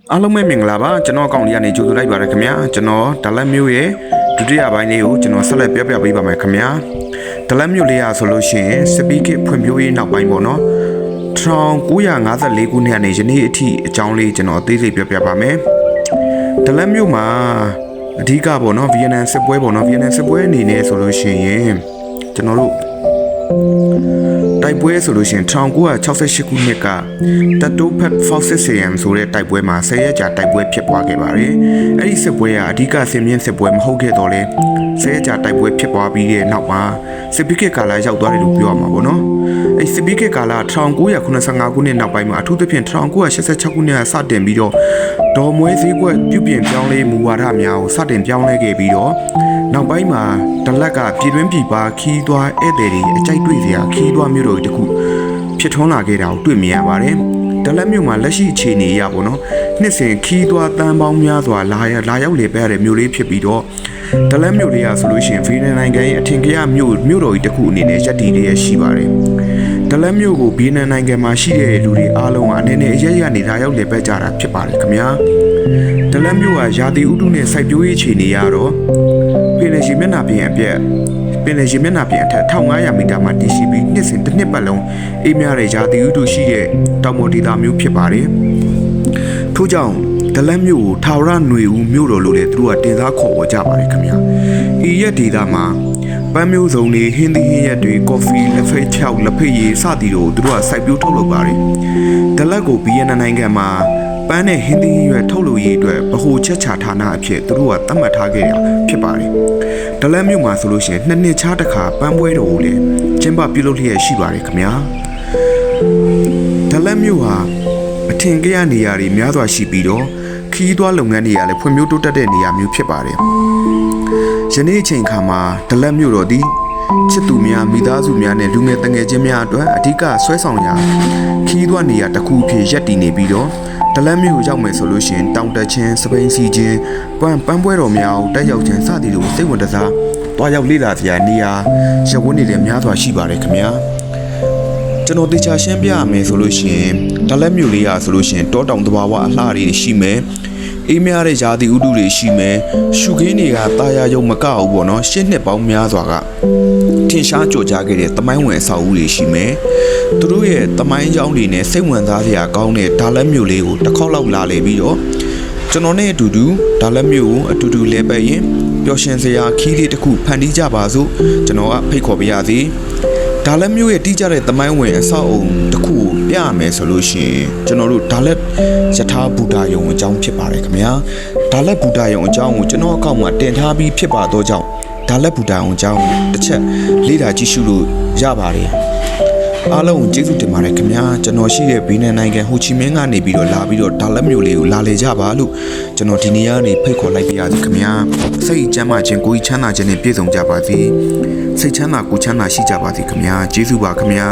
အားလုံးပဲမင်္ဂလာပါကျွန်တော်အကောင့်လေးကနေကြိုဆိုလိုက်ပါရခင်ဗျာကျွန်တော်ဒလက်မျိုးရဲ့ဒုတိယပိုင်းလေးကိုကျွန်တော်ဆက်လက်ပြောပြပေးပါမယ်ခင်ဗျာဒလက်မျိုးလေးရဆိုလို့ရှိရင်စပီးကစ်ဖွံ့ဖြိုးရေးနောက်ပိုင်းပေါ့နော်1954ခုနှစ်ကနေယနေ့အထိအကြောင်းလေးကျွန်တော်အသေးစိတ်ပြောပြပါမယ်ဒလက်မျိုးမှာအဓိကပေါ့နော်ဗီယက်နမ်စစ်ပွဲပေါ့နော်ဗီယက်နမ်စစ်ပွဲအနေနဲ့ဆိုလို့ရှိရင်ကျွန်တော်တို့တိုက်ပွဲဆိုလို့ရှိရင်1968ခုနှစ်ကတတိုးဖက်ဖောက်စစ်စီယမ်ဆိုတဲ့တိုက်ပွဲမှာ10ရက်ကြာတိုက်ပွဲဖြစ်ပွားခဲ့ပါတယ်။အဲ့ဒီစစ်ပွဲကအဓိကဆင်မြင့်စစ်ပွဲမဟုတ်ခဲ့တော့လဲ10ရက်ကြာတိုက်ပွဲဖြစ်ပွားပြီးတဲ့နောက်မှာစစ်ပီးကစ်ကာလရောက်သွားတယ်လို့ပြောရမှာပေါ့နော်။အဲ့စစ်ပီးကစ်ကာလ1985ခုနှစ်နောက်ပိုင်းမှာအထူးသဖြင့်1986ခုနှစ်ကစတင်ပြီးတော့ဒေါ်မွဲစည်းကွက်ပြုပြင်ပြောင်းလဲမူဝါဒများကိုစတင်ပြောင်းလဲခဲ့ပြီးတော့နောက်ပိုင်းမှာဒလက်ကပြည်တွင်းပြည်ပခီးသွားဧည့်သည်တွေအကြိုက်တွေ့စရာခီးသွားမျိုးတို့တခုဖြစ်ထွန်းလာခဲ့တာကိုတွေ့မြင်ရပါတယ်။ဒလက်မျိုးမှာလက်ရှိအခြေအနေအရပေါ့နော်။နှစ်စဉ်ခီးသွားတန်းပေါင်းများစွာလာရောက်လေပဲရတဲ့မျိုးလေးဖြစ်ပြီးတော့ဒလက်မျိုးလေးရဆိုလို့ရှိရင်ဗီယက်နမ်နိုင်ငံရဲ့အထင်ကရမျိုးတော်ကြီးတစ်ခုအနေနဲ့ရပ်တည်နေရရှိပါတယ်။ဒလက်မျိုးကိုဗီယက်နမ်နိုင်ငံမှာရှိတဲ့လူတွေအားလုံးကအနေနဲ့အရရနေလာရောက်လေပဲကြတာဖြစ်ပါတယ်ခင်ဗျာ။ဒလက်မျိုးကရာသီဥတုနဲ့စိုက်ပျိုးရေးအခြေအနေရတော့ပင်လယ်ရေမျက်နှာပြင်အထက်1500မီတာမှာတည်ရှိပြီးနှစ်စဉ်တစ်နှစ်ပတ်လုံးအေးမြတဲ့ရာသီဥတုရှိတဲ့တောင်ပေါ်ဒေသမျိုးဖြစ်ပါတယ်။ထို့ကြောင့်ဒလက်မြို့ကိုထာဝရຫນွေဦးမြို့တော်လို့လည်းသူတို့ကတင်စားခေါ်ဝေါ်ကြပါတယ်ခင်ဗျာ။ဤရက်ဒေသမှာပန်းမျိုးစုံတွေဟင်းသီးဟင်းရက်တွေကော်ဖီလက်ဖက်ချောက်လက်ဖက်ရည်စသည်တို့သူတို့ကစိုက်ပျိုးထုတ်လုပ်ပါတယ်။ဒလက်ကိုဗီယက်နမ်နိုင်ငံမှာပန်းနဲ့ဟင်းသီးရွက်ထုတ်လုပ်ရေးအတွက်ဗဟိုချက်ချဌာနအဖြစ်သူတို့ကသတ်မှတ်ထားခဲ့တာဖြစ်ပါတယ်။ဒလက်မြို့မှာဆိုလို့ရှိရင်နှစ်နှစ်ခြားတစ်ခါပန်းပွဲတော်ကိုလည်းကျင်းပပြုလုပ်လျက်ရှိပါတယ်ခင်ဗျာ။ဒလက်မြို့ဟာအထင်ကရနေရာတွေများစွာရှိပြီးတော့ခီးသွွားလုပ်ငန်းတွေကလည်းဖွံ့ဖြိုးတိုးတက်တဲ့နေရာမျိုးဖြစ်ပါတယ်။ယနေ့အချိန်ခါမှာဒလက်မြို့တော်သည်ချစ်သူများမိသားစုများနဲ့လူငယ်တငယ်ချင်းများအတွက်အဓိကဆွဲဆောင်ရာခီးသွွားနေရာတစ်ခုအဖြစ်ရပ်တည်နေပြီးတော့ဒလက်မြို့ရောက်မယ်ဆိုလို့ရှိရင်တောင်တက်ချင်းစပိန်စီချင်းပန်းပွဲတော်များတက်ရောက်ခြင်းစသည်တို့စိတ်ဝင်စားတွားရောက်လေ့လာစရာနေရာရဝန်းနေတယ်များစွာရှိပါတယ်ခင်ဗျာကျွန်တော်တေချာရှင်းပြရမယ်ဆိုလို့ရှိရင်ဒလက်မြို့လေးရဆိုလို့ရှိရင်တောတောင်တဘာဝအလှတွေရှိမယ်အေးများတဲ့ရာသီဥတုတွေရှိမယ်ရှုခင်းတွေကတာယာရုံမကဘူးပေါ့နော်ရှစ်နှစ်ပေါင်းများစွာကထင်ရှားကြော်ကြားခဲ့တဲ့သမိုင်းဝင်အဆောက်အဦတွေရှိမယ်သူတို့ရဲ့သမိုင်းကြောင်းတွေနဲ့စိတ်ဝင်စားစရာကောင်းတဲ့ဒါလက်မြို့လေးကိုတစ်ခေါက်လောက်လာလေပြီးတော့ကျွန်တော်နဲ့အတူတူဒါလက်မြို့ကိုအတူတူလဲပတ်ရင်ပျော်ရွှင်စရာခီးလေးတစ်ခုဖန်တီးကြပါစို့ကျွန်တော်ကဖိတ်ခေါ်ပါရစေဒါလက်မြို့ရဲ့တီးကြတဲ့သမိုင်းဝင်အဆောက်အဦတစ်ခုကိုပြရမယ်ဆိုလို့ရှိရင်ကျွန်တော်တို့ဒါလက်ယထာဘူတာယုံအကြောင်းဖြစ်ပါတယ်ခင်ဗျာဒါလက်ဘူတာယုံအကြောင်းကိုကျွန်တော်အကောင့်မှာတင်ထားပြီးဖြစ်ပါတော့ကြောင့်ဒါလက်ဘူတာယုံအကြောင်းကိုတစ်ချက်လေ့လာကြည့်ရှုလို့ရပါတယ်အားလုံးကိုကျေးဇူးတင်ပါတယ်ခင်ဗျာကျွန်တော်ရှိတဲ့ဗီယက်နမ်နိုင်ငံဟိုချီမင်းကနေပြီးတော့လာပြီးတော့ဒါလက်မြို့လေးကိုလာလေကြပါလို့ကျွန်တော်ဒီနေ့ကနေဖိတ်ခေါ်လိုက်ပါရစေခင်ဗျာစိတ်ကျမ်းမာခြင်းကိုယ်ချမ်းသာခြင်းနဲ့ပြည့်စုံကြပါစေစိတ်ချမ်းသာကိုယ်ချမ်းသာရှိကြပါစေခင်ဗျာကျေးဇူးပါခင်ဗျာ